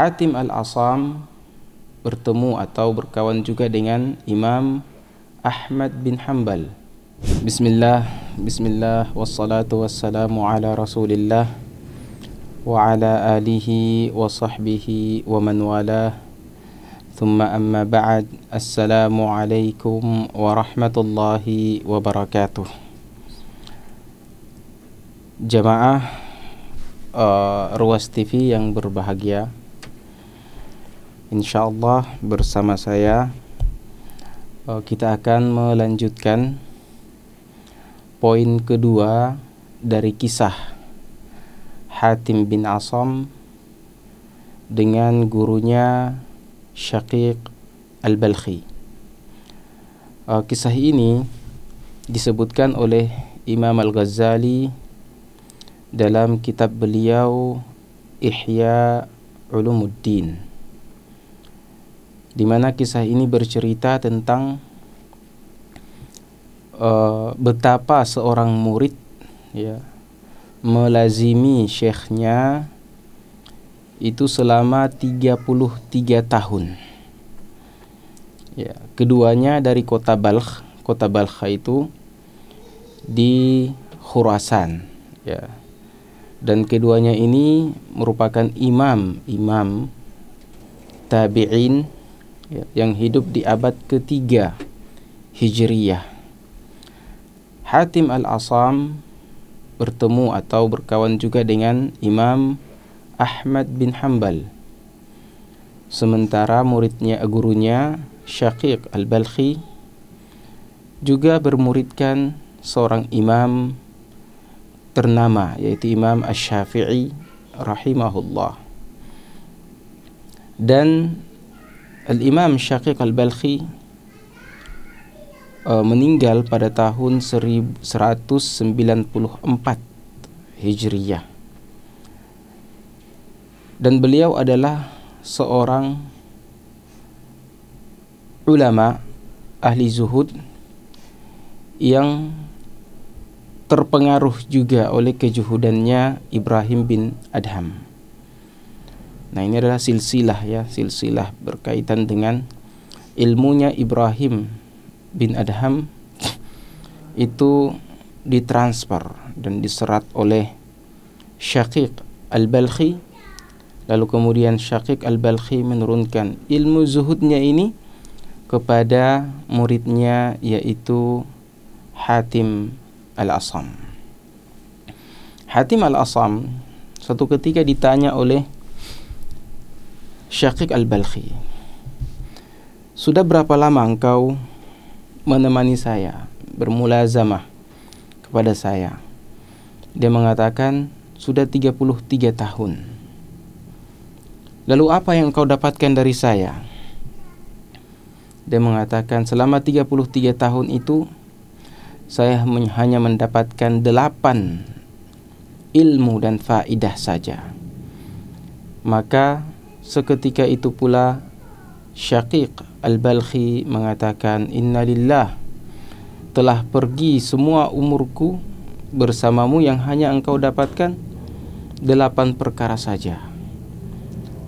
Hatim Al-Asam bertemu atau berkawan juga dengan Imam Ahmad bin Hanbal. Bismillah, wassalatu wassalamu ala Rasulillah wa ala alihi wa sahbihi wa man walah. Thumma amma ba'd. Assalamu alaikum warahmatullahi wabarakatuh. Jamaah Ruas TV yang berbahagia, insyaallah bersama saya kita akan melanjutkan poin kedua dari kisah Hatim bin Asam dengan gurunya Syaqiq Al-Balkhi. Kisah ini disebutkan oleh Imam Al-Ghazali dalam kitab beliau Ihya Ulumuddin, di mana kisah ini bercerita tentang betapa seorang murid melazimi syekhnya itu selama 33 tahun. Keduanya dari kota Balkh. Kota Balkh itu di Khurasan, dan keduanya ini merupakan imam tabi'in yang hidup di abad ketiga Hijriyah. Hatim Al-Asam bertemu atau berkawan juga dengan Imam Ahmad bin Hanbal, sementara gurunya Syaqiq Al-Balkhi juga bermuridkan seorang imam ternama, yaitu Imam Asy-Syafi'i rahimahullah. Dan Al-Imam Syaqiq Al-Balkhi meninggal pada tahun 1194 Hijriyah. Dan beliau adalah seorang ulama ahli zuhud yang terpengaruh juga oleh kejuhudannya Ibrahim bin Adham. Nah, ini adalah silsilah berkaitan dengan ilmunya Ibrahim bin Adham itu ditransfer dan diserat oleh Syaqiq Al-Balkhi. Lalu kemudian Syaqiq Al-Balkhi menurunkan ilmu zuhudnya ini kepada muridnya, yaitu Hatim Al-Asam. Hatim Al-Asam suatu ketika ditanya oleh Syaqiq Al-Balkhi, "Sudah berapa lama engkau menemani saya, bermulazamah kepada saya?" Dia mengatakan, "Sudah 33 tahun. Lalu apa yang engkau dapatkan dari saya?" Dia mengatakan, "Selama 33 tahun itu saya hanya mendapatkan 8 ilmu dan faidah saja." Maka seketika itu pula Syaqiq Al-Balkhi mengatakan, "Innalillah, telah pergi semua umurku bersamamu yang hanya engkau dapatkan 8 perkara saja."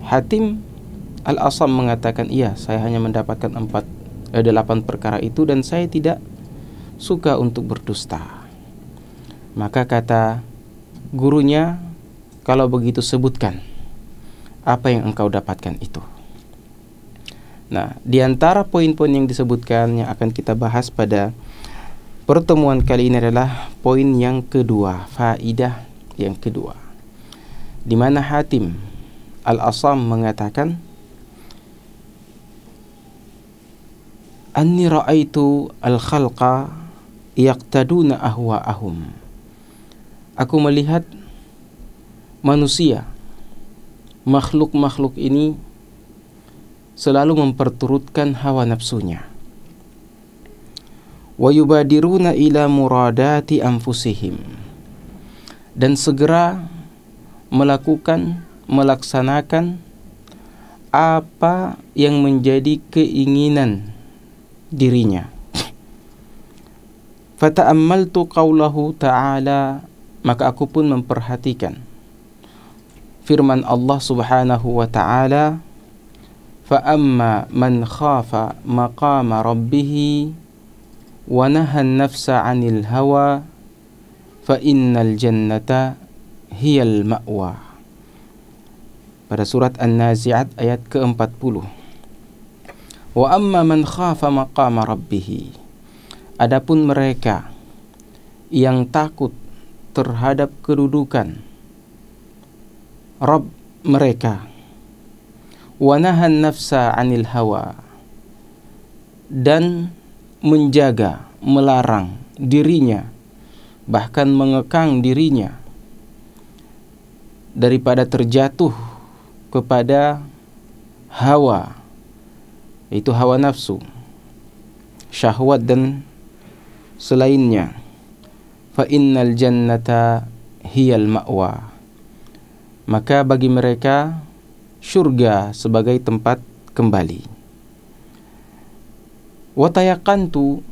Hatim Al-Asam mengatakan, "Iya, saya hanya mendapatkan 8 perkara itu dan saya tidak suka untuk berdusta." Maka kata gurunya, "Kalau begitu sebutkan apa yang engkau dapatkan itu." Nah, di antara poin-poin yang disebutkan yang akan kita bahas pada pertemuan kali ini adalah poin yang kedua, faidah yang kedua, di mana Hatim Al-Asam mengatakan, "Anni ra'aitu al-khalqa yaqtaduna ahwa'ahum." Aku melihat manusia, makhluk-makhluk ini selalu memperturutkan hawa nafsunya. Wa yubadiruna ila muradati anfusihim, dan segera melaksanakan apa yang menjadi keinginan dirinya. Fata'ammaltu qawlahu ta'ala, maka aku pun memperhatikan firman Allah Subhanahu wa ta'ala, فَأَمَّا مَنْ خَافَ مَقَامَ رَبِّهِ وَنَهَى النَّفْسَ عَنِ الْهَوَى فَإِنَّ الْجَنَّةَ هِيَ الْمَأْوَى. Pada surat An-Nazi'at ayat ke-40. Wa amma man khafa maqama rabbih. Adapun mereka yang takut terhadap kedudukan Rabb mereka, wa nahan nafsa 'anil hawa, dan menjaga, melarang dirinya, bahkan mengekang dirinya daripada terjatuh kepada hawa, yaitu hawa nafsu, syahwat dan selainnya. Fa innal jannata hiyal ma'wa. Maka bagi mereka syurga sebagai tempat kembali. Wa tayaqantu,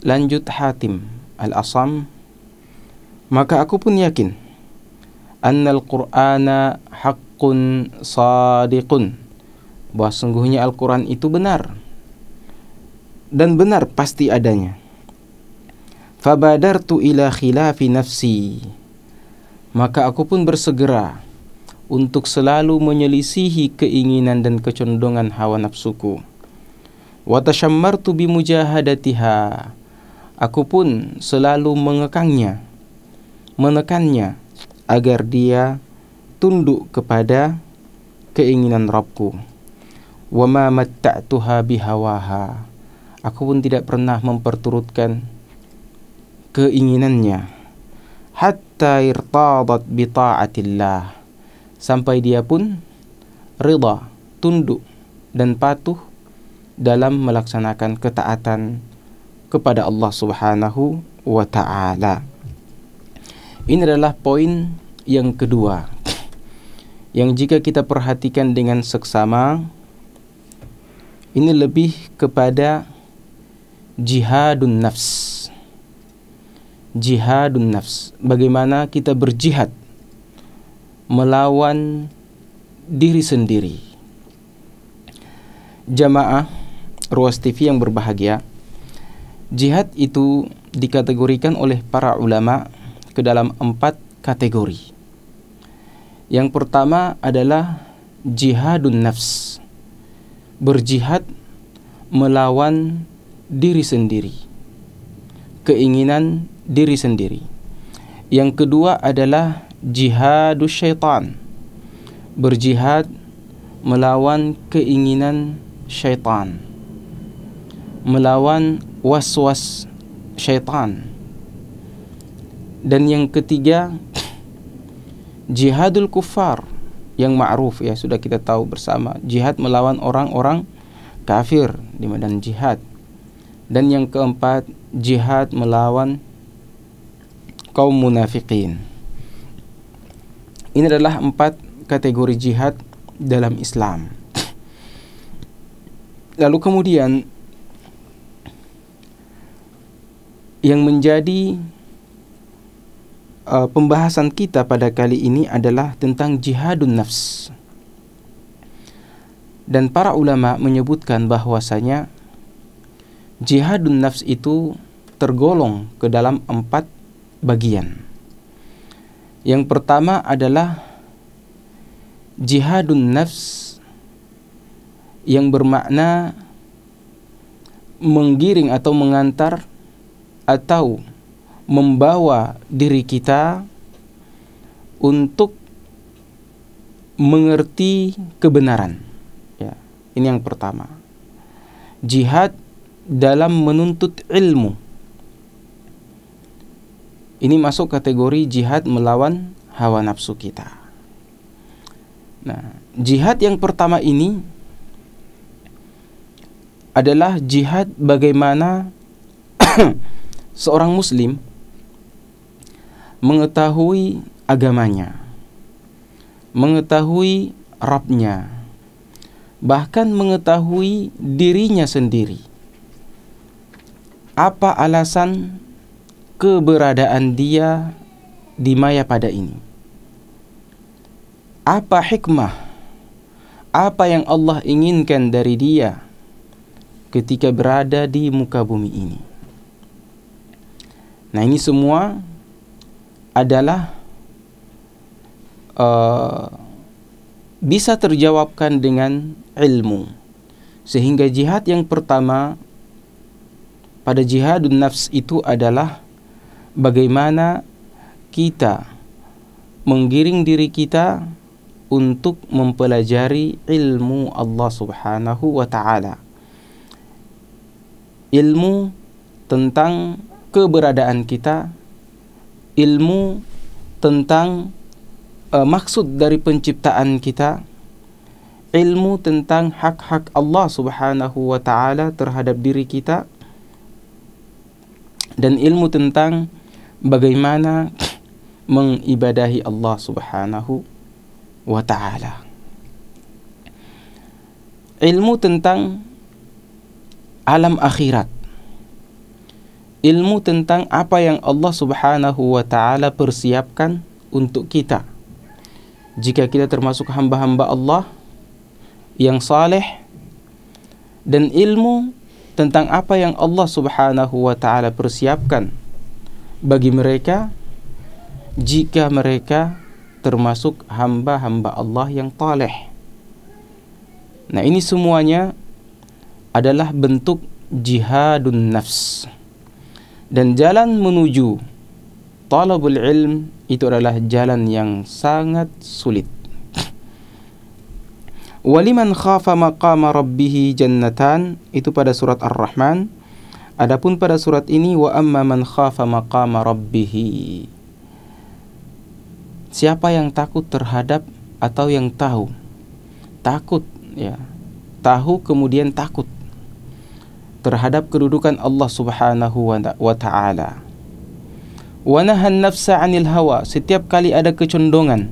lanjut Hatim Al-Asam, maka aku pun yakin annal Qur'ana haqqun sadiqun, bahwa sungguhnya Al-Quran itu benar dan benar pasti adanya. Fabadartu ila khilafi nafsi, maka aku pun bersegera untuk selalu menyelisihi keinginan dan kecondongan hawa nafsuku. Wa tashammartu bimujahadatiha, aku pun selalu mengekangnya, menekannya agar dia tunduk kepada keinginan Rabbku. Wa ma matta'tuha bihawaha, aku pun tidak pernah memperturutkan keinginannya. Hatta irtadat bi ta'atillah, sampai dia pun ridha, tunduk dan patuh dalam melaksanakan ketaatan kepada Allah Subhanahu wa ta'ala. Ini adalah poin yang kedua, yang jika kita perhatikan dengan seksama, ini lebih kepada jihadun nafs. Jihadun nafs, bagaimana kita berjihad melawan diri sendiri. Jamaah Ruas TV yang berbahagia, jihad itu dikategorikan oleh para ulama ke dalam 4 kategori. Yang pertama adalah jihadun nafs, berjihad melawan diri sendiri, keinginan diri sendiri. Yang kedua adalah jihadus syaitan, berjihad melawan keinginan syaitan, melawan waswas syaitan. Dan yang ketiga jihadul kufar, yang ma'ruf, ya sudah kita tahu bersama, jihad melawan orang-orang kafir di medan jihad. Dan yang keempat jihad melawan kaum munafikin. Ini adalah 4 kategori jihad dalam Islam. Lalu kemudian yang menjadi pembahasan kita pada kali ini adalah tentang jihadun nafs. Dan para ulama menyebutkan bahwasanya jihadun nafs itu tergolong ke dalam 4 bagian. Yang pertama adalah jihadun nafs yang bermakna menggiring atau mengantar atau membawa diri kita untuk mengerti kebenaran. Ya, ini yang pertama. Jihad dalam menuntut ilmu. Ini masuk kategori jihad melawan hawa nafsu kita. Nah, jihad yang pertama ini adalah jihad bagaimana seorang muslim mengetahui agamanya, mengetahui Rabbnya, bahkan mengetahui dirinya sendiri. Apa alasan keberadaan dia di maya pada ini? apa hikmah, apa yang Allah inginkan dari dia ketika berada di muka bumi ini. Nah, ini semua adalah bisa terjawabkan dengan ilmu. Sehingga jihad yang pertama pada jihadun nafs itu adalah bagaimana kita menggiring diri kita untuk mempelajari ilmu Allah Subhanahu wa ta'ala. Ilmu tentang keberadaan kita, ilmu tentang maksud dari penciptaan kita, ilmu tentang hak-hak Allah Subhanahu wa ta'ala terhadap diri kita, dan ilmu tentang bagaimana mengibadahi Allah Subhanahu wa ta'ala. Ilmu tentang alam akhirat, ilmu tentang apa yang Allah Subhanahu wa ta'ala persiapkan untuk kita jika kita termasuk hamba-hamba Allah yang saleh, dan ilmu tentang apa yang Allah Subhanahu wa ta'ala persiapkan bagi mereka jika mereka termasuk hamba-hamba Allah yang taleh. Nah, ini semuanya adalah bentuk jihadun nafs. Dan jalan menuju talabul ilm itu adalah jalan yang sangat sulit. Waliman khafa maqama rabbih jannatan, itu pada surat Ar-Rahman. Adapun pada surat ini, wa amma man khafa maqama rabbih, siapa yang takut terhadap atau yang takut ya, tahu kemudian takut terhadap kedudukan Allah Subhanahu wa ta'ala. Wa nahan nafsa 'anil hawa, setiap kali ada kecondongan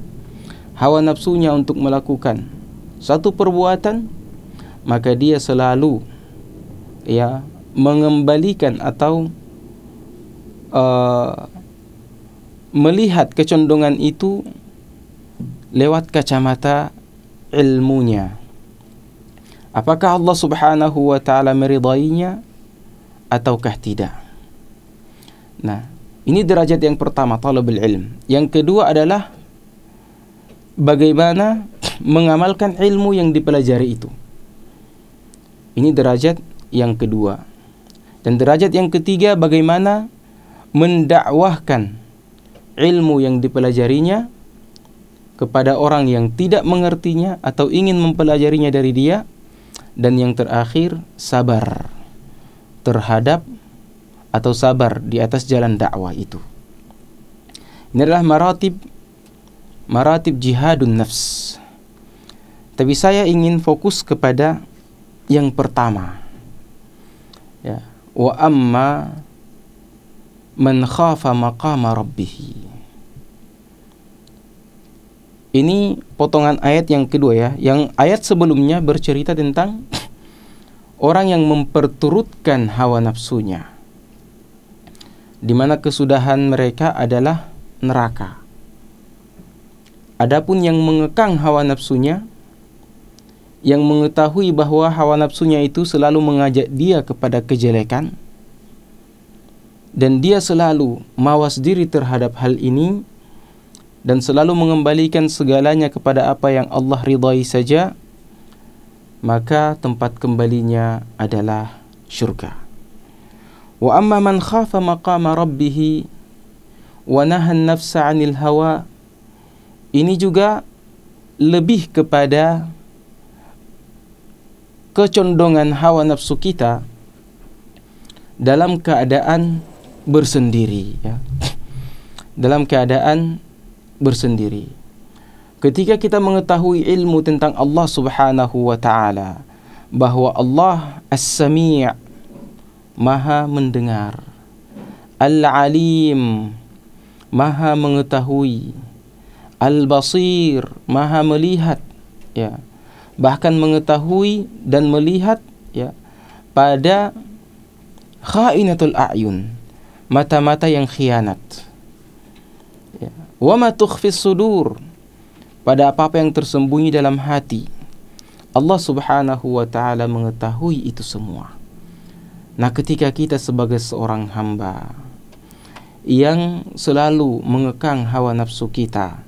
hawa nafsunya untuk melakukan satu perbuatan, maka dia selalu ya mengembalikan atau melihat kecondongan itu lewat kacamata ilmunya. Apakah Allah Subhanahu wa ta'ala meridainya ataukah tidak? Nah, ini derajat yang pertama, talabul ilm. Yang kedua adalah bagaimana mengamalkan ilmu yang dipelajari itu. Ini derajat yang kedua. Dan derajat yang ketiga, bagaimana mendakwahkan ilmu yang dipelajarinya kepada orang yang tidak mengertinya atau ingin mempelajarinya dari dia. Dan yang terakhir, sabar terhadap atau sabar di atas jalan dakwah itu. Ini adalah maratib jihadun nafs. Tapi saya ingin fokus kepada yang pertama. Ya, wa amma man khafa maqama rabbih. Ini potongan ayat yang kedua ya. Yang ayat sebelumnya bercerita tentang orang yang memperturutkan hawa nafsunya, di mana kesudahan mereka adalah neraka. Adapun yang mengekang hawa nafsunya, yang mengetahui bahwa hawa nafsunya itu selalu mengajak dia kepada kejelekan, dan dia selalu mawas diri terhadap hal ini, dan selalu mengembalikan segalanya kepada apa yang Allah ridai saja, maka tempat kembalinya adalah syurga. Wa amma man khafa maqama rabbih wa nahan nafsa 'anil hawa, ini juga lebih kepada kecondongan hawa nafsu kita dalam keadaan bersendiri ya. Dalam keadaan bersendiri. Ketika kita mengetahui ilmu tentang Allah Subhanahu wa ta'ala, bahwa Allah As-Sami', Maha mendengar, Al-Alim, Maha mengetahui, Al-Basir, Maha melihat ya. Bahkan mengetahui dan melihat ya pada khainatul a'yun, mata-mata yang khianat. Ya. Wa ma tukhfis sudur, pada apa-apa yang tersembunyi dalam hati. Allah Subhanahu wa ta'ala mengetahui itu semua. Nah, ketika kita sebagai seorang hamba yang selalu mengekang hawa nafsu kita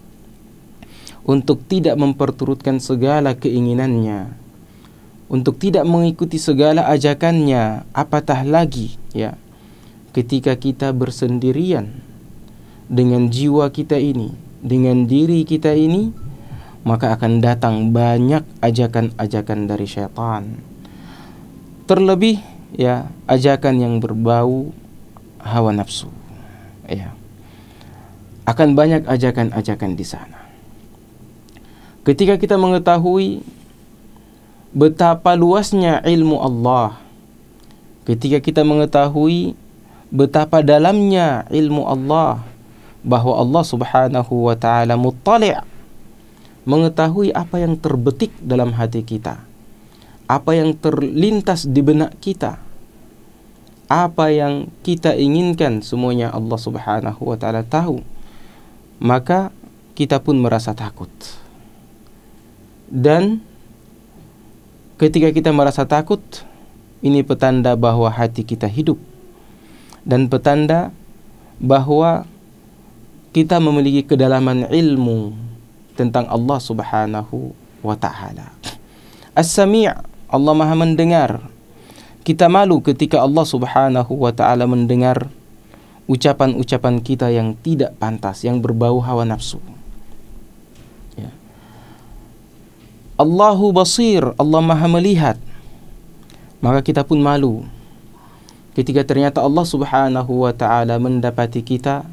untuk tidak memperturutkan segala keinginannya, untuk tidak mengikuti segala ajakannya, apatah lagi ya ketika kita bersendirian dengan jiwa kita ini, dengan diri kita ini, maka akan datang banyak ajakan-ajakan dari syaitan. Terlebih ya ajakan yang berbau hawa nafsu. Ya. Akan banyak ajakan-ajakan di sana. Ketika kita mengetahui betapa luasnya ilmu Allah, ketika kita mengetahui betapa dalamnya ilmu Allah, bahwa Allah Subhanahu wa ta'ala muttali', mengetahui apa yang terbetik dalam hati kita, apa yang terlintas di benak kita, apa yang kita inginkan, semuanya Allah Subhanahu wa ta'ala tahu. Maka kita pun merasa takut. Dan ketika kita merasa takut, ini petanda bahwa hati kita hidup, dan petanda bahwa kita memiliki kedalaman ilmu tentang Allah Subhanahu wa ta'ala. As-Sami', Allah Maha mendengar. Kita malu ketika Allah Subhanahu wa ta'ala mendengar ucapan-ucapan kita yang tidak pantas, yang berbau hawa nafsu. Ya. Allahu Basir, Allah Maha melihat. Maka kita pun malu ketika ternyata Allah Subhanahu wa ta'ala mendapati kita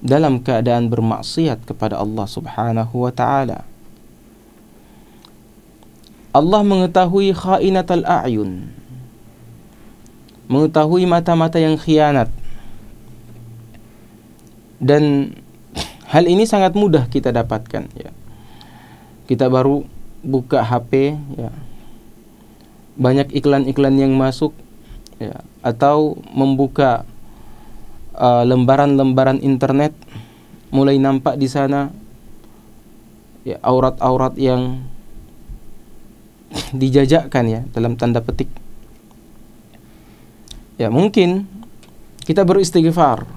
dalam keadaan bermaksiat kepada Allah Subhanahu wa ta'ala. Allah mengetahui khainatal a'yun, mengetahui mata-mata yang khianat. Dan hal ini sangat mudah kita dapatkan ya. Kita baru buka HP ya, banyak iklan-iklan yang masuk ya, atau membuka lembaran-lembaran internet, mulai nampak di sana ya aurat-aurat yang dijajakkan ya, dalam tanda petik. Ya, mungkin kita beristighfar,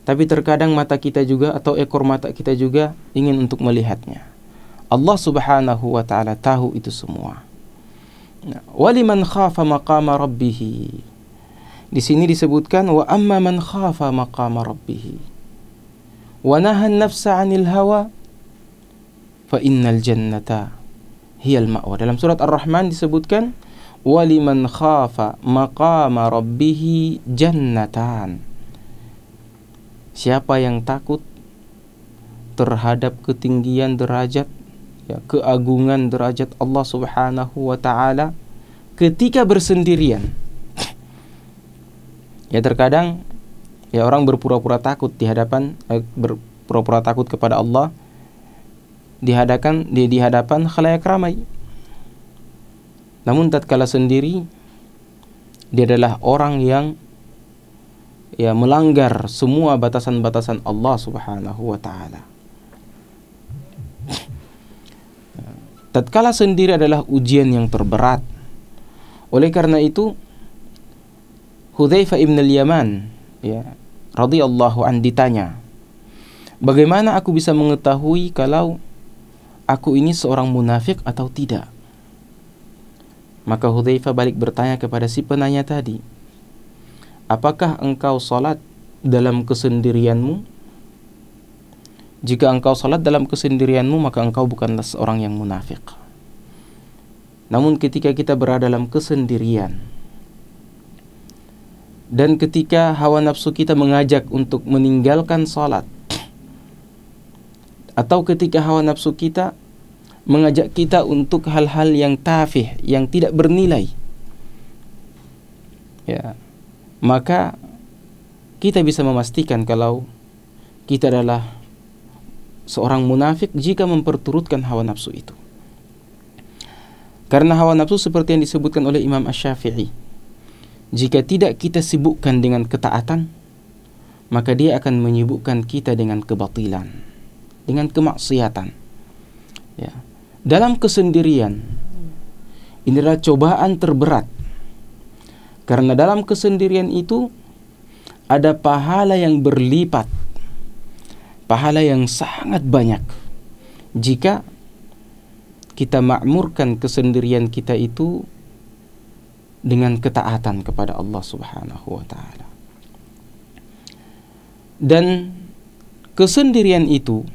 tapi terkadang mata kita juga atau ekor mata kita juga ingin untuk melihatnya. Allah Subhanahu wa ta'ala tahu itu semua. Waliman khafa maqama rabbih. Di sini disebutkan wa amma man khafa maqama rabbih wa nahan nafsa 'anil hawa fa innal jannata hiyal ma'wa. Dalam surat Ar-Rahman disebutkan waliman khafa maqama rabbih jannatan. Siapa yang takut terhadap ketinggian derajat ya, keagungan derajat Allah Subhanahu wa ta'ala ketika bersendirian. Ya, terkadang ya orang berpura-pura takut di hadapan berpura-pura takut kepada Allah di hadapan khalayak ramai. Namun tatkala sendiri, dia adalah orang yang ya melanggar semua batasan-batasan Allah Subhanahu wa ta'ala. Tatkala sendiri adalah ujian yang terberat. Oleh karena itu Hudzaifah ibn al-Yaman ya radhiyallahu an ditanya, bagaimana aku bisa mengetahui kalau aku ini seorang munafik atau tidak? Maka Hudzaifah balik bertanya kepada si penanya tadi, apakah engkau salat dalam kesendirianmu? Jika engkau salat dalam kesendirianmu, maka engkau bukanlah seorang yang munafik. Namun ketika kita berada dalam kesendirian, dan ketika hawa nafsu kita mengajak untuk meninggalkan salat, atau ketika hawa nafsu kita mengajak kita untuk hal-hal yang tafih, yang tidak bernilai, ya, maka kita bisa memastikan kalau kita adalah seorang munafik jika memperturutkan hawa nafsu itu. Karena hawa nafsu seperti yang disebutkan oleh Imam Asy-Syafi'i, jika tidak kita sibukkan dengan ketaatan, maka dia akan menyibukkan kita dengan kebatilan. dengan kemaksiatan. Ya. Dalam kesendirian, inilah cobaan terberat. Karena dalam kesendirian itu ada pahala yang berlipat, pahala yang sangat banyak jika kita makmurkan kesendirian kita itu dengan ketaatan kepada Allah Subhanahu wa taala. Dan kesendirian itu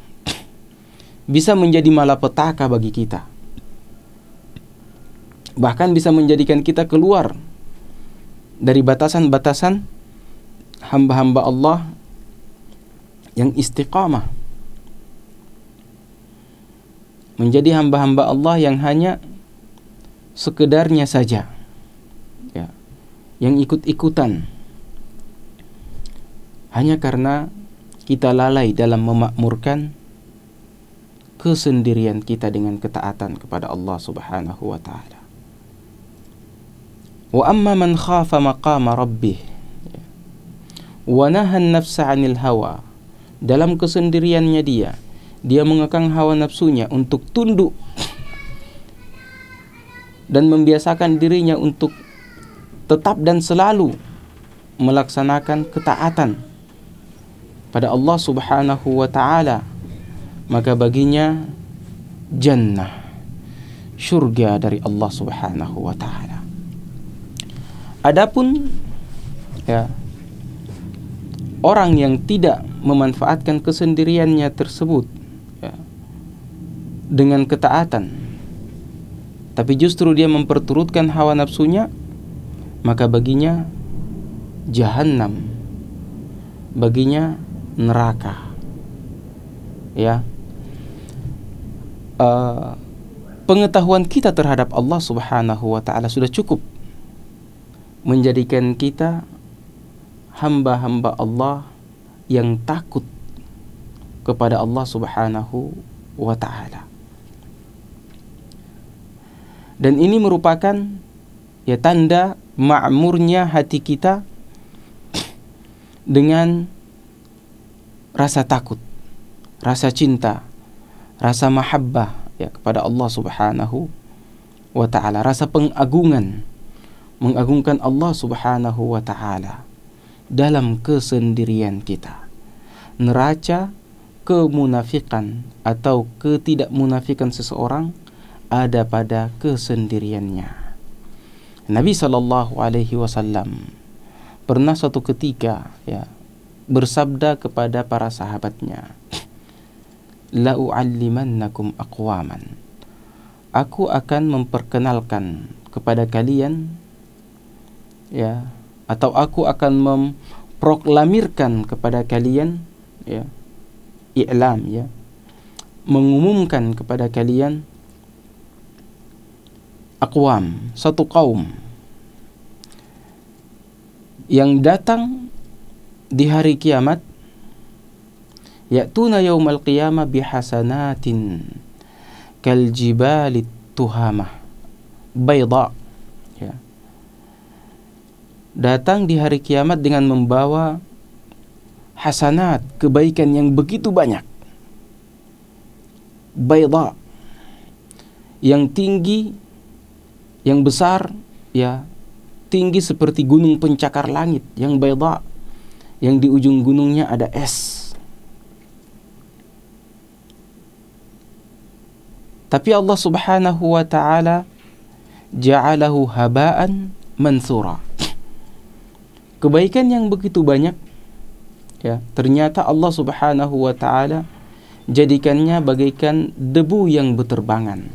bisa menjadi malapetaka bagi kita. Bahkan bisa menjadikan kita keluar dari batasan-batasan hamba-hamba Allah yang istiqamah. Menjadi hamba-hamba Allah yang hanya sekedarnya saja, ya, yang ikut-ikutan, hanya karena kita lalai dalam memakmurkan kesendirian kita dengan ketaatan kepada Allah Subhanahu wa taala. Wa amma man khafa maqama rabbih wa nahan nafsa 'anil hawa. Dalam kesendiriannya dia mengekang hawa nafsunya untuk tunduk dan membiasakan dirinya untuk tetap dan selalu melaksanakan ketaatan pada Allah Subhanahu wa taala, maka baginya jannah, surga dari Allah Subhanahu wa taala. Adapun ya, orang yang tidak memanfaatkan kesendiriannya tersebut ya, dengan ketaatan, tapi justru dia memperturutkan hawa nafsunya, maka baginya jahannam, baginya neraka. Ya, pengetahuan kita terhadap Allah Subhanahu wa taala sudah cukup menjadikan kita hamba-hamba Allah yang takut kepada Allah Subhanahu wa taala. Dan ini merupakan ya tanda makmurnya hati kita dengan rasa takut, rasa cinta, rasa mahabbah ya kepada Allah Subhanahu wa taala, rasa pengagungan, mengagungkan Allah Subhanahu wa taala dalam kesendirian kita. Neraca kemunafikan atau ketidakmunafikan seseorang ada pada kesendiriannya. Nabi sallallahu alaihi wasallam pernah suatu ketika ya bersabda kepada para sahabatnya, la u'allimannakum aqwaman. Aku akan memperkenalkan kepada kalian ya, atau aku akan memproklamirkan kepada kalian ya, i'lam ya, mengumumkan kepada kalian aqwam, satu kaum yang datang di hari kiamat, ya'tuna yaumal qiyamah bihasanatin kal jibalit tuhamah bayda ya, datang di hari kiamat dengan membawa hasanat, kebaikan yang begitu banyak, bayda, yang tinggi, yang besar ya, tinggi seperti gunung pencakar langit, yang bayda, yang di ujung gunungnya ada es. Tapi Allah Subhanahu wa ta'ala ja'alahu haba'an mansura. Kebaikan yang begitu banyak ya, ternyata Allah Subhanahu wa ta'ala jadikannya bagaikan debu yang berterbangan,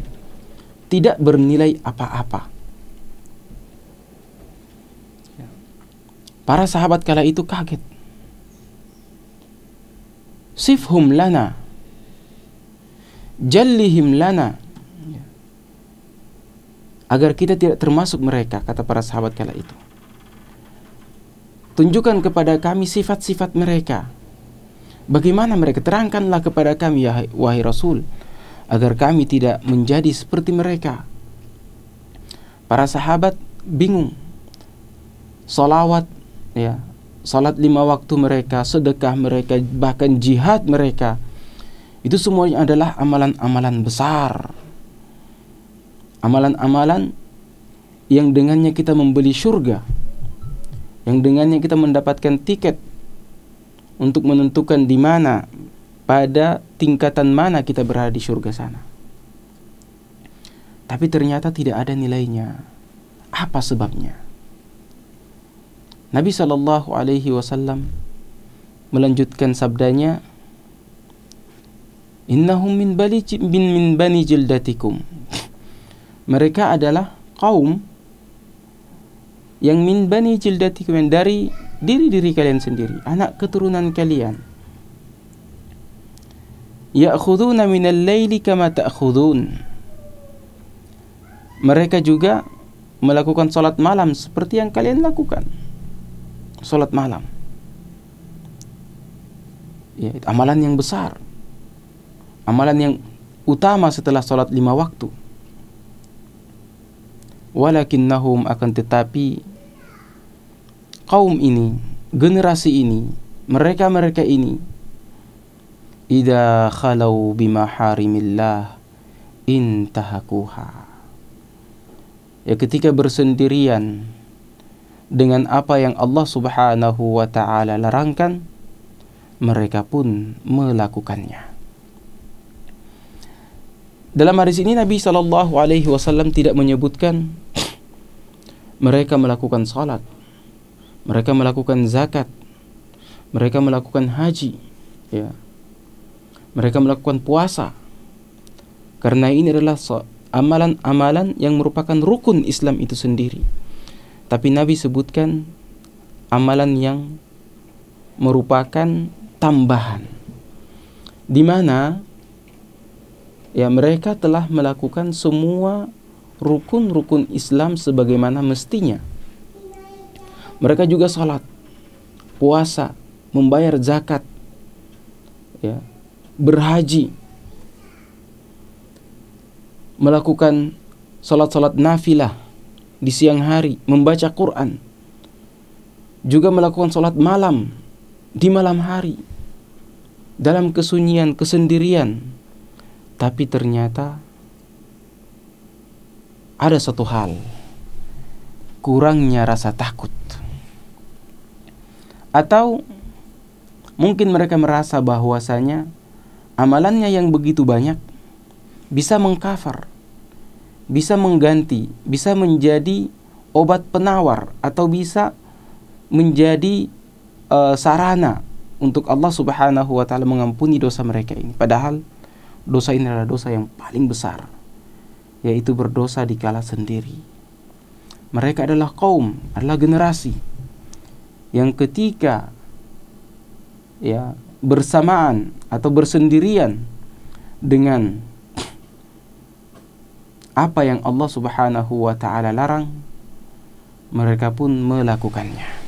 tidak bernilai apa-apa. Para sahabat kala itu kaget. Sifhum lana, jallihim lana, agar kita tidak termasuk mereka, kata para sahabat kala itu. Tunjukkan kepada kami sifat-sifat mereka. Bagaimana mereka? Terangkanlah kepada kami ya wahai Rasul, agar kami tidak menjadi seperti mereka. Para sahabat bingung. Salawat ya, salat 5 waktu mereka, sedekah mereka, bahkan jihad mereka Itu semuanya adalah amalan-amalan besar. Amalan-amalan yang dengannya kita membeli surga, yang dengannya kita mendapatkan tiket untuk menentukan di mana, pada tingkatan mana kita berada di surga sana. Tapi ternyata tidak ada nilainya. Apa sebabnya? Nabi SAW melanjutkan sabdanya, innahum min bani jildatikum. Mereka adalah kaum yang min bani jildatikum, yang dari diri kalian sendiri, anak keturunan kalian. Ya'khuduna minal laili kama ta'khudun. Mereka juga melakukan salat malam seperti yang kalian lakukan. Salat malam. Ya, itu amalan yang besar. Amalan yang utama setelah salat 5 waktu. Walakinnahum, akan tetapi kaum ini, generasi ini, mereka ini, idza khalau bimaharimillah intahakuha. Ya, ketika bersendirian dengan apa yang Allah Subhanahu wa ta'ala larangkan, mereka pun melakukannya. Dalam hadis ini Nabi SAW tidak menyebutkan mereka melakukan salat, mereka melakukan zakat, mereka melakukan haji, ya, mereka melakukan puasa, karena ini adalah amalan-amalan yang merupakan rukun Islam itu sendiri. Tapi Nabi sebutkan amalan yang merupakan tambahan, di mana ya mereka telah melakukan semua rukun-rukun Islam sebagaimana mestinya. Mereka juga salat, puasa, membayar zakat, ya, berhaji, melakukan salat-salat nafilah di siang hari, membaca Quran, juga melakukan salat malam di malam hari dalam kesunyian, kesendirian. Tapi ternyata ada satu hal, kurangnya rasa takut. Atau mungkin mereka merasa bahwasanya amalannya yang begitu banyak bisa mengcover, bisa mengganti, bisa menjadi obat penawar, atau bisa menjadi sarana untuk Allah Subhanahu wa ta'ala mengampuni dosa mereka ini. Padahal dosa ini adalah dosa yang paling besar, yaitu berdosa di kala sendiri. Mereka adalah kaum, adalah generasi yang ketika ya bersamaan atau bersendirian dengan apa yang Allah Subhanahu wa ta'ala larang, mereka pun melakukannya.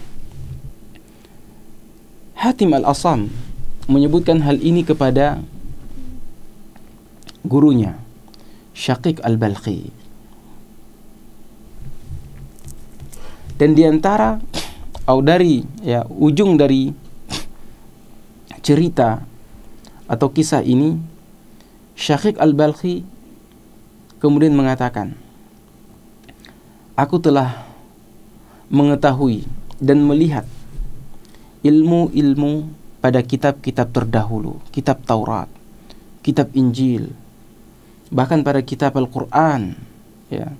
Hatim Al-Asam menyebutkan hal ini kepada gurunya Syaqiq Al-Balkhi. Dan diantara dari ujung dari cerita atau kisah ini, Syaqiq Al-Balkhi kemudian mengatakan, aku telah mengetahui dan melihat ilmu-ilmu pada kitab-kitab terdahulu, kitab Taurat, kitab Injil, bahkan pada kitab Al-Quran, ya,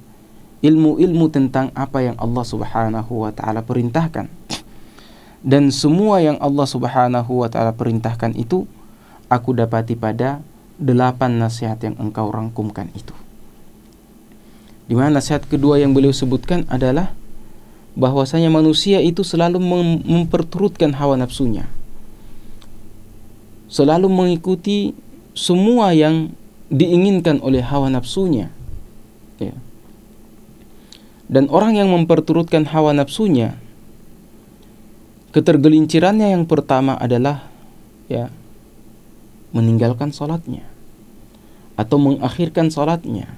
ilmu-ilmu tentang apa yang Allah Subhanahu wa ta'ala perintahkan. Dan semua yang Allah Subhanahu wa ta'ala perintahkan itu aku dapati pada 8 nasihat yang engkau rangkumkan itu. Di mana nasihat kedua yang beliau sebutkan adalah bahwasanya manusia itu selalu memperturutkan hawa nafsunya, selalu mengikuti semua yang diinginkan oleh hawa nafsunya, ya. Dan orang yang memperturutkan hawa nafsunya, ketergelincirannya yang pertama adalah ya meninggalkan salatnya, atau mengakhirkan salatnya,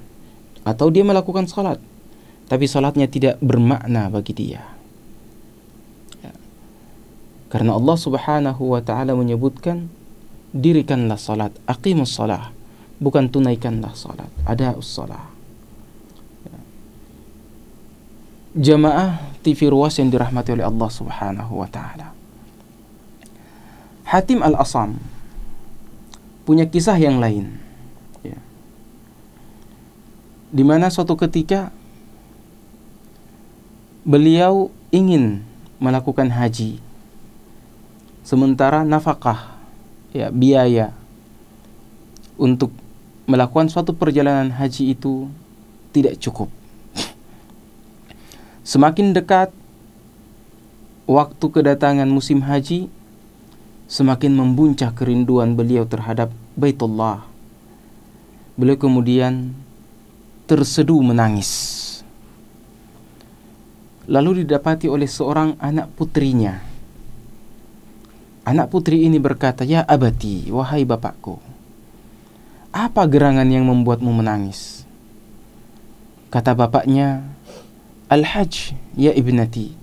atau dia melakukan salat tapi salatnya tidak bermakna bagi dia, ya. Karena Allah Subhanahu wa ta'ala menyebutkan dirikanlah salat, aqimus salah, bukan tunaikanlah salat, adaus salah. Jamaah TV Ruas yang dirahmati oleh Allah Subhanahu wa taala. Hatim Al-Asam punya kisah yang lain, ya, di mana suatu ketika beliau ingin melakukan haji, sementara nafkah, ya, biaya untuk melakukan suatu perjalanan haji itu tidak cukup. Semakin dekat waktu kedatangan musim haji, semakin membuncah kerinduan beliau terhadap Baitullah. Beliau kemudian terseduh menangis. Lalu didapati oleh seorang anak putrinya. Anak putri ini berkata, "Ya abati, wahai bapakku, apa gerangan yang membuatmu menangis?" Kata bapaknya, "Al-hajj, ya ibnati.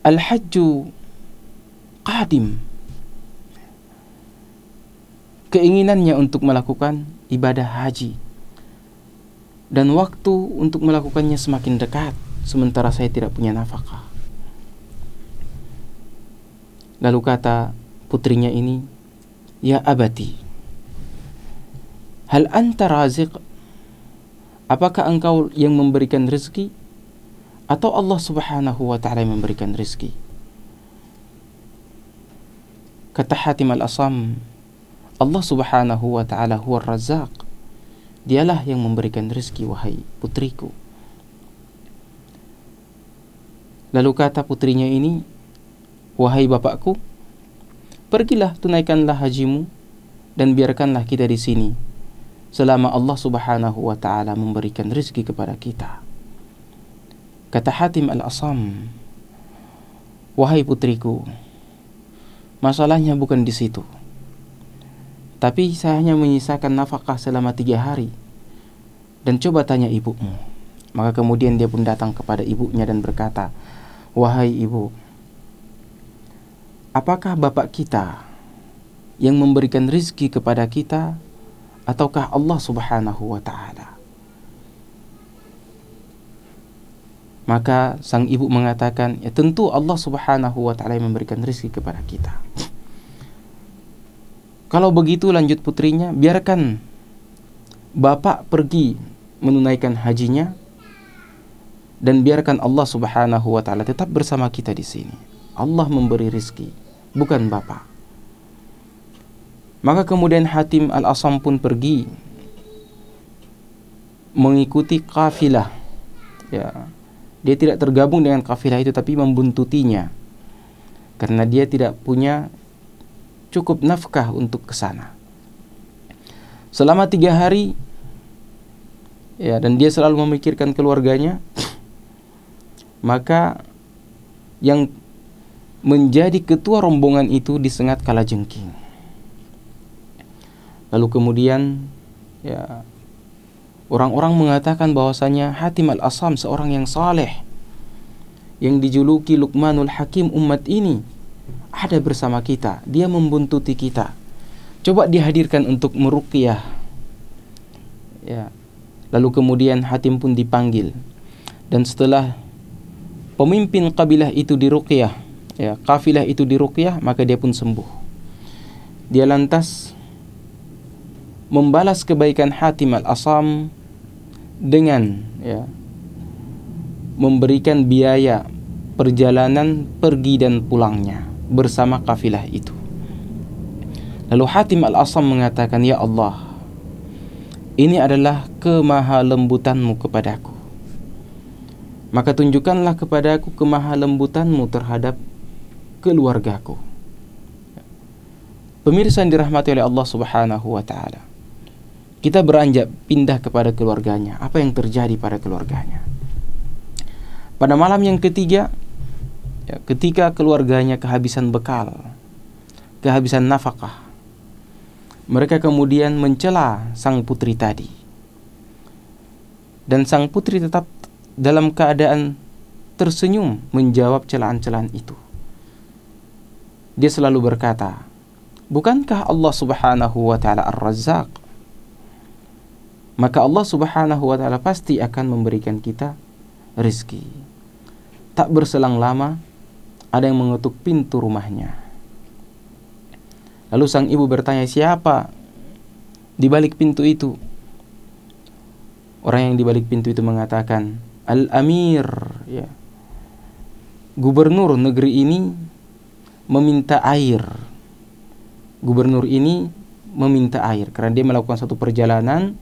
Al-hajju qadim." Keinginannya untuk melakukan ibadah haji, dan waktu untuk melakukannya semakin dekat, sementara saya tidak punya nafkah. Lalu kata putrinya ini, "Ya abati, hal anta raziq? Apakah engkau yang memberikan rezeki, atau Allah Subhanahu wa ta'ala yang memberikan rezeki?" Kata Hatim Al-Asam, "Allah Subhanahu wa ta'ala huwa Razzaq. Dialah yang memberikan rezeki, wahai putriku." Lalu kata putrinya ini, "Wahai bapakku, pergilah tunaikanlah hajimu dan biarkanlah kita di sini selama Allah Subhanahu wa ta'ala memberikan rezeki kepada kita." Kata Hatim Al-Asam, "Wahai putriku, masalahnya bukan di situ. Tapi saya hanya menyisakan nafkah selama 3 hari. Dan coba tanya ibumu." Maka kemudian dia pun datang kepada ibunya dan berkata, "Wahai ibu, apakah bapak kita yang memberikan rezeki kepada kita, ataukah Allah Subhanahu wa ta'ala?" Maka sang ibu mengatakan, "Ya tentu Allah Subhanahu wa ta'ala yang memberikan rezeki kepada kita." Kalau begitu, lanjut putrinya, biarkan bapak pergi menunaikan hajinya, dan biarkan Allah Subhanahu wa ta'ala tetap bersama kita di sini. Allah memberi rezeki, bukan bapak. Maka kemudian Hatim Al-Asam pun pergi mengikuti kafilah. Ya, dia tidak tergabung dengan kafilah itu, tapi membuntutinya, karena dia tidak punya cukup nafkah untuk ke sana. Selama 3 hari, ya, dan dia selalu memikirkan keluarganya. Maka yang menjadi ketua rombongan itu disengat kalajengking. Lalu kemudian, ya, orang-orang mengatakan bahwasanya Hatim Al-Asam seorang yang saleh, yang dijuluki Luqmanul Hakim umat ini, ada bersama kita, dia membuntuti kita. Coba dihadirkan untuk meruqyah. Ya. Lalu kemudian Hatim pun dipanggil, dan setelah pemimpin kabilah itu diruqyah, ya, kafilah itu diruqyah, maka dia pun sembuh. Dia lantas membalas kebaikan Hatim Al-Asam dengan, ya, memberikan biaya perjalanan pergi dan pulangnya bersama kafilah itu. Lalu Hatim Al-Asam mengatakan, "Ya Allah, ini adalah kemahalembutan-Mu kepadaku. Maka tunjukkanlah kepadaku kemahalembutan-Mu terhadap keluargaku." Pemirsa yang dirahmati oleh Allah Subhanahu wa ta'ala, kita beranjak pindah kepada keluarganya. Apa yang terjadi pada keluarganya? Pada malam yang ketiga, ya, ketika keluarganya kehabisan bekal, kehabisan nafkah, mereka kemudian mencela sang putri tadi. Dan sang putri tetap dalam keadaan tersenyum menjawab celaan-celaan itu. Dia selalu berkata, Bukankah Allah Subhanahu wa taala Ar-Razzaq? Maka Allah Subhanahu wa taala pasti akan memberikan kita rezeki. Tak berselang lama ada yang mengetuk pintu rumahnya. Lalu sang ibu bertanya, siapa di balik pintu itu? Orang yang di balik pintu itu mengatakan, Al-Amir, ya. Gubernur negeri ini meminta air. Gubernur ini meminta air karena dia melakukan satu perjalanan.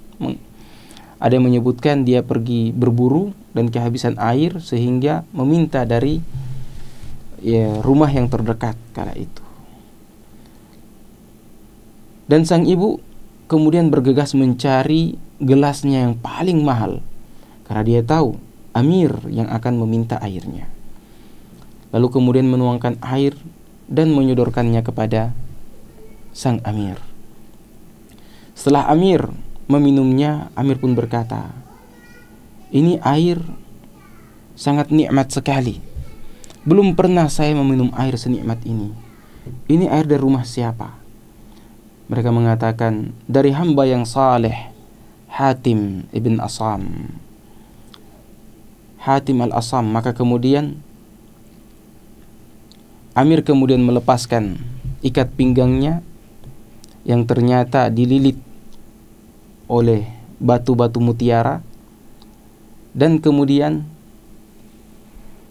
Ada yang menyebutkan dia pergi berburu dan kehabisan air sehingga meminta dari rumah yang terdekat kala itu. Dan sang ibu kemudian bergegas mencari gelasnya yang paling mahal karena dia tahu Amir yang akan meminta airnya. Lalu kemudian menuangkan air dan menyodorkannya kepada sang Amir. Setelah Amir meminumnya, Amir pun berkata, ini air sangat nikmat sekali. Belum pernah saya meminum air senikmat ini. Ini air dari rumah siapa? Mereka mengatakan, dari hamba yang saleh, Hatim ibn Asam. Hatim al-Asam. Maka kemudian Amir kemudian melepaskan ikat pinggangnya yang ternyata dililit oleh batu-batu mutiara dan kemudian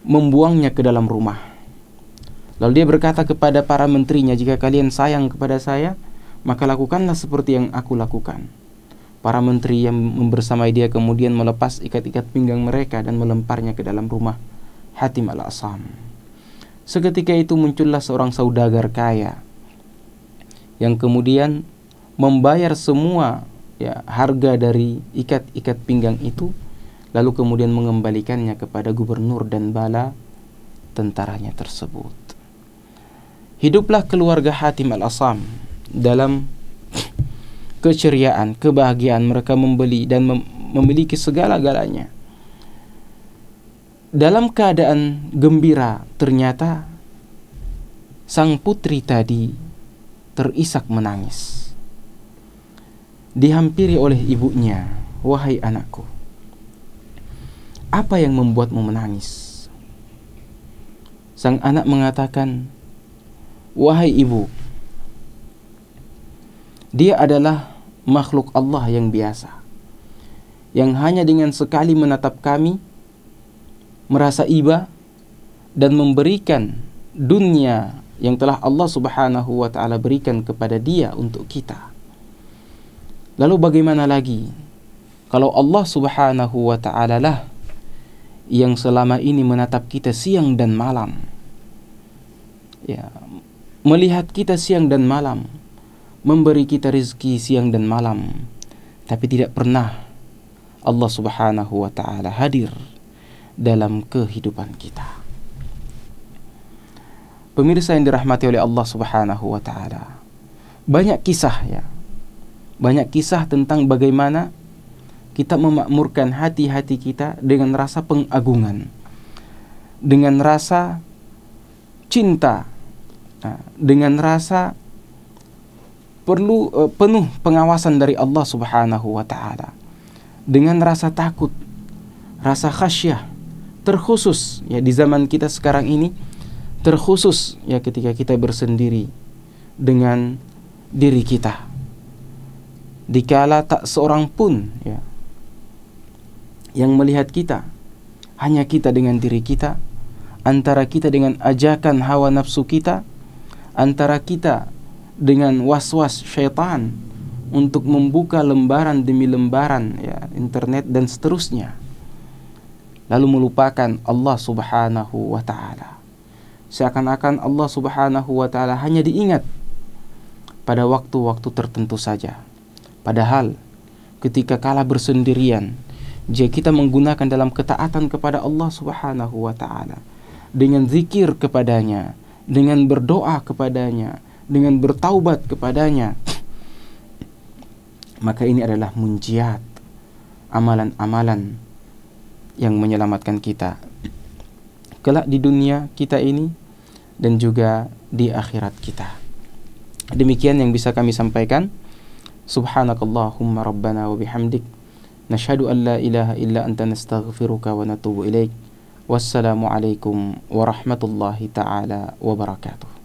membuangnya ke dalam rumah. Lalu dia berkata kepada para menterinya, jika kalian sayang kepada saya, maka lakukanlah seperti yang aku lakukan. Para menteri yang membersamai dia kemudian melepas ikat-ikat pinggang mereka dan melemparnya ke dalam rumah Hatim al-Asam. Seketika itu muncullah seorang saudagar kaya yang kemudian membayar semua harga dari ikat-ikat pinggang itu, lalu kemudian mengembalikannya kepada gubernur dan bala tentaranya tersebut. Hiduplah keluarga Hatim al-Asam dalam keceriaan, kebahagiaan. Mereka membeli dan memiliki segala-galanya. Dalam keadaan gembira, ternyata sang putri tadi terisak menangis. Dihampiri oleh ibunya, wahai anakku, apa yang membuatmu menangis? Sang anak mengatakan, wahai ibu, dia adalah makhluk Allah yang biasa, yang hanya dengan sekali menatap kami, merasa iba dan memberikan dunia yang telah Allah Subhanahu wa ta'ala berikan kepada dia untuk kita. Lalu bagaimana lagi kalau Allah Subhanahu wa ta'ala lah yang selama ini menatap kita siang dan malam, melihat kita siang dan malam, memberi kita rezeki siang dan malam, tapi tidak pernah Allah Subhanahu wa ta'ala hadir dalam kehidupan kita. Pemirsa yang dirahmati oleh Allah Subhanahu wa ta'ala, banyak kisah banyak kisah tentang bagaimana kita memakmurkan hati-hati kita dengan rasa pengagungan, dengan rasa cinta, dengan rasa penuh pengawasan dari Allah Subhanahu wa ta'ala, dengan rasa takut, rasa khasyah, terkhusus di zaman kita sekarang ini, terkhusus ketika kita bersendiri dengan diri kita. Dikala tak seorang pun yang melihat kita, hanya kita dengan diri kita, antara kita dengan ajakan hawa nafsu kita, antara kita dengan was-was syaitan untuk membuka lembaran demi lembaran internet dan seterusnya, lalu melupakan Allah Subhanahu wa ta'ala. Seakan-akan Allah Subhanahu wa ta'ala hanya diingat pada waktu-waktu tertentu saja. Padahal ketika kala bersendirian, jika kita menggunakan dalam ketaatan kepada Allah Subhanahu wa ta'ala, dengan zikir kepadanya, dengan berdoa kepadanya, dengan bertaubat kepadanya, maka ini adalah munjiat, amalan-amalan yang menyelamatkan kita kelak di dunia kita ini dan juga di akhirat kita. Demikian yang bisa kami sampaikan. Subhanakallahumma rabbana wa bihamdik, nashhadu an la ilaha illa anta, nastaghfiruka wa natubu ilaik. Wassalamualaikum warahmatullahi taala wabarakatuh.